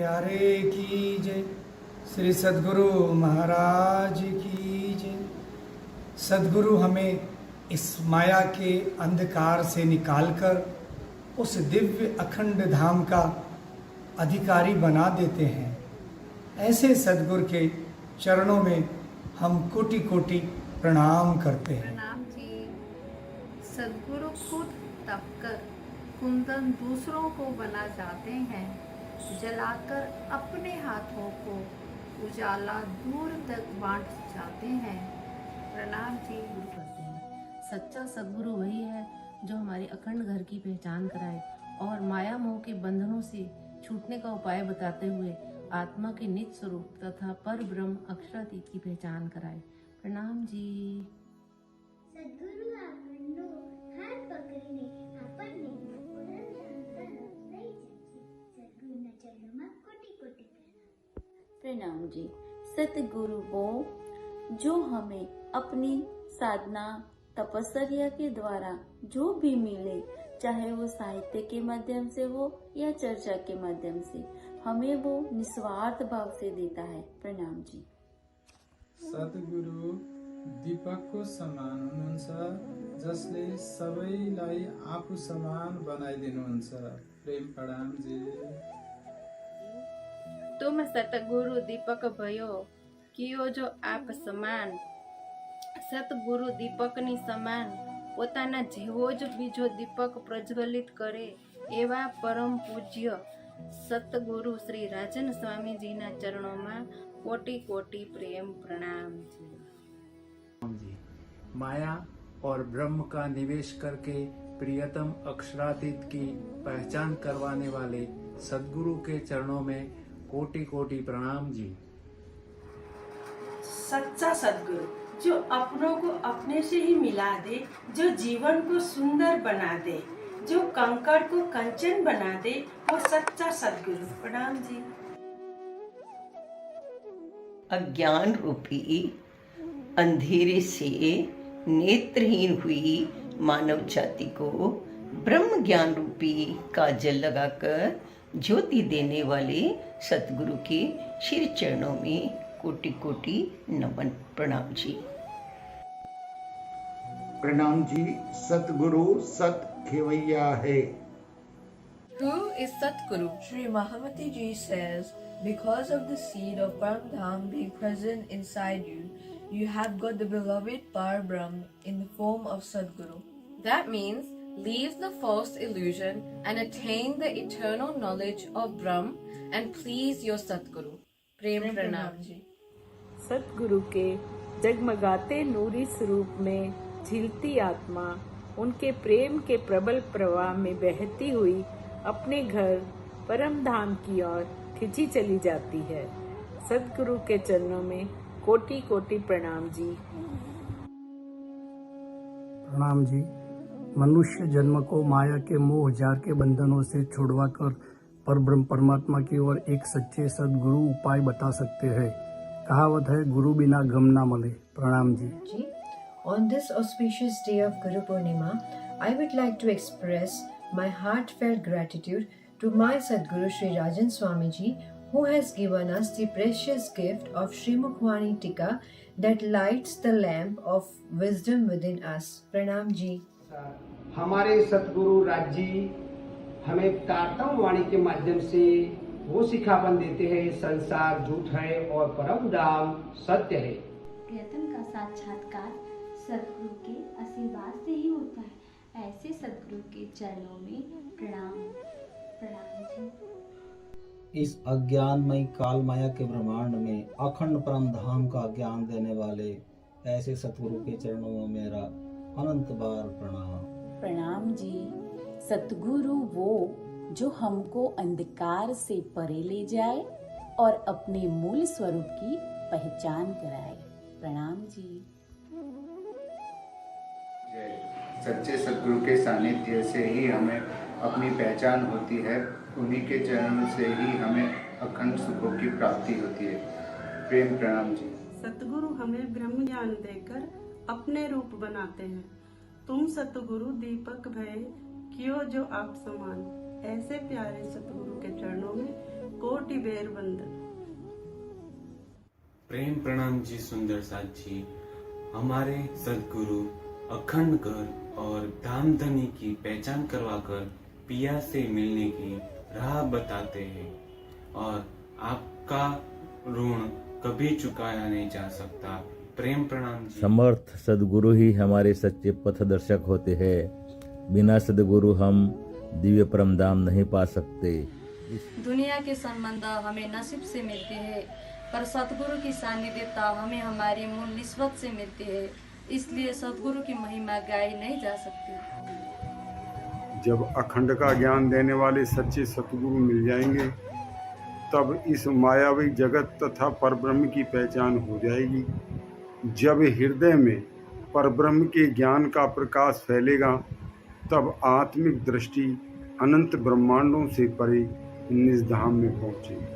प्यारे की जय। श्री सद्गुरु महाराज की जय। सद्गुरु हमें इस माया के अंधकार से निकालकर उस दिव्य अखंड धाम का अधिकारी बना देते हैं। ऐसे सद्गुरु के चरणों में हम कोटि कोटि प्रणाम करते हैं। प्रणाम जी। सद्गुरु खुद तप कर कुंदन दूसरों को बना जाते हैं, जलाकर अपने हाथों को उजाला दूर तक बांट जाते हैं। प्रणाम जी। करते हैं। सच्चा सद्गुरु वही है जो हमारी अखंड घर की पहचान कराए और माया मोह के बंधनों से छूटने का उपाय बताते हुए आत्मा के निज स्वरूप तथा पर ब्रह्म अक्षरातीत की पहचान कराए। प्रणाम जी। सद्गुरु આપણનો હાથ પકડીને આપણને પોતાની અંદર લઈ જશે। સદ્ગુરુના ચરણોમાં કોટી કોટી प्रणाम जी। सतगुरु वो जो हमें अपनी साधना तपस्या के द्वारा जो भी मिले, चाहे वो साहित्य के माध्यम से हो या चर्चा के माध्यम से, हमें वो निस्वार्थ भाव से देता है। प्रणाम जी। सद्गुरु दीपकको समान हुनुहुन्छ, जसले सबैलाई आफू समान बनाइदिनुहुन्छ। प्रेम प्रणाम जी। तुम सतगुरु दीपक भयो कियो जो आप સમાન। સતગુરુ દીપકની સમાન પોતાના જેવો જ બીજો દીપક પ્રજ્વલિત કરે એવા પરમ પૂજ્ય સતગુરુ શ્રી રાજન સ્વામીજીના ચરણોમાં કોટી કોટી પ્રેમ પ્રણામ जी। माया और ब्रह्म का निवेश करके प्रियतम अक्षरातीत की पहचान करवाने वाले सद्गुरु के चरणों में कोटि कोटि प्रणाम जी। सच्चा सद्गुरु जो अपनों को अपने से ही मिला दे, जो जीवन को सुंदर बना दे, जो कंकड़ को कंचन बना दे, वो सच्चा सद्गुरु। प्रणाम जी। अज्ञान रूपी अंधेरे से नेत्रहीन हुई मानव जाति को ब्रह्म ज्ञान रूपी काजल लगाकर ज्योति देने वाले सतगुरु के श्री चरणों में कोटि कोटि नमन। प्रणाम जी। प्रणाम जी। सतगुरु सत खेवैया है। Who is Satguru? Sri Mahamati Ji says, because of the seed of Paramdham being present inside you, you have got the beloved Par Brahm in the form of Sadguru. That means leave the false illusion and attain the eternal knowledge of Brahm and please your Satguru. Prem Pranam ji। सतगुरु के जगमगाते नूरी स्वरूप में झिलती आत्मा उनके प्रेम के प्रबल प्रवाह में बहती हुई अपने घर परम धाम की ओर खिंची चली जाती है। सतगुरु के चरणों में कोटि कोटि प्रणाम जी। प्रणाम जी। मनुष्य जन्म को माया के मोह जार के बंधनों से छुड़वाकर परब्रह्म परमात्मा की ओर एक सच्चे सद्गुरु उपाय बता सकते हैं। कहावत है, गुरु बिना गम ना मले। प्रणाम जी। On this auspicious day of Guru Purnima, I would like to express my heartfelt gratitude to my Sadguru Sri Rajan Swamiji, who has given us the precious gift of Srimukhwani Tika that lights the lamp of wisdom within us. Pranam ji। हमारे सतगुरु राज जी हमें तारतम वाणी के माध्यम से वो शिखापन देते हैं, संसार झूठ है और परम धाम सत्य है। प्रियतम का साक्षात्कार सतगुरु के आशीर्वाद से ही होता है। ऐसे सतगुरु के चरणों में प्रणाम। प्रणाम जी। इस अज्ञानमय काल माया के ब्रह्मांड में अखंड परम धाम का ज्ञान देने वाले ऐसे सतगुरु के चरणों में मेरा अनंत बार प्रणाम। प्रणाम जी। सतगुरु वो जो हमको अंधकार से परे ले जाए और अपने मूल स्वरूप की पहचान कराए। प्रणाम जी। सच्चे सद्गुरु के सानिध्य से ही हमें अपनी पहचान होती है, उन्हीं के चरण से ही हमें अखंड सुखों की प्राप्ति होती है। प्रेम प्रणाम जी। सतगुरु हमें ब्रह्म ज्ञान देकर अपने रूप बनाते हैं। तुम सतगुरु दीपक भय कियो जो आप समान। ऐसे प्यारे सतगुरु के चरणों में कोटि कोटि बेर वंदन। प्रेम प्रणाम जी सुंदर साथ जी। हमारे सदगुरु अखंड घर और धाम धनी की पहचान करवाकर पिया से मिलने की राह बताते हैं और आपका ऋण कभी चुकाया नहीं जा सकता। प्रेम प्रणाम जी। समर्थ सदगुरु ही हमारे सच्चे पथ दर्शक होते हैं। बिना सदगुरु हम दिव्य परम धाम नहीं पा सकते। दुनिया के संबंध हमें नसीब से मिलते हैं, पर सतगुरु की सानिध्यता हमें हमारी मूल निस्बत से मिलती है। इसलिए सतगुरु की महिमा गाई नहीं जा सकती। जब अखंड का ज्ञान देने वाले सच्चे सतगुरु मिल जाएंगे, तब इस मायावी जगत तथा परब्रह्म की पहचान हो जाएगी। जब हृदय में परब्रह्म के ज्ञान का प्रकाश फैलेगा, तब आत्मिक दृष्टि अनंत ब्रह्मांडों से परे निज धाम में पहुंचेगी।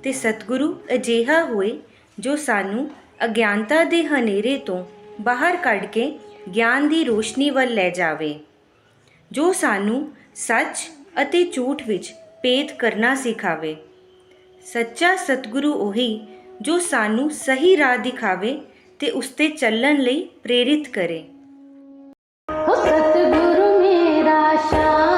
ਤੇ ਸਤਿਗੁਰੂ ਅਜਿਹਾ ਹੋਏ ਜੋ ਸਾਨੂੰ ਅਗਿਆਨਤਾ ਦੇ ਹਨੇਰੇ ਤੋਂ ਬਾਹਰ ਕੱਢ ਕੇ ਗਿਆਨ ਦੀ ਰੋਸ਼ਨੀ ਵੱਲ ਲੈ ਜਾਵੇ, ਜੋ ਸਾਨੂੰ ਸੱਚ ਅਤੇ ਝੂਠ ਵਿੱਚ ਭੇਦ ਕਰਨਾ ਸਿਖਾਵੇ। ਸੱਚਾ ਸਤਿਗੁਰੂ ਉਹੀ ਜੋ ਸਾਨੂੰ ਸਹੀ ਰਾਹ ਦਿਖਾਵੇ ਤੇ ਉਸ ਤੇ ਚੱਲਣ ਲਈ ਪ੍ਰੇਰਿਤ ਕਰੇ। सतगुरु मेरा शान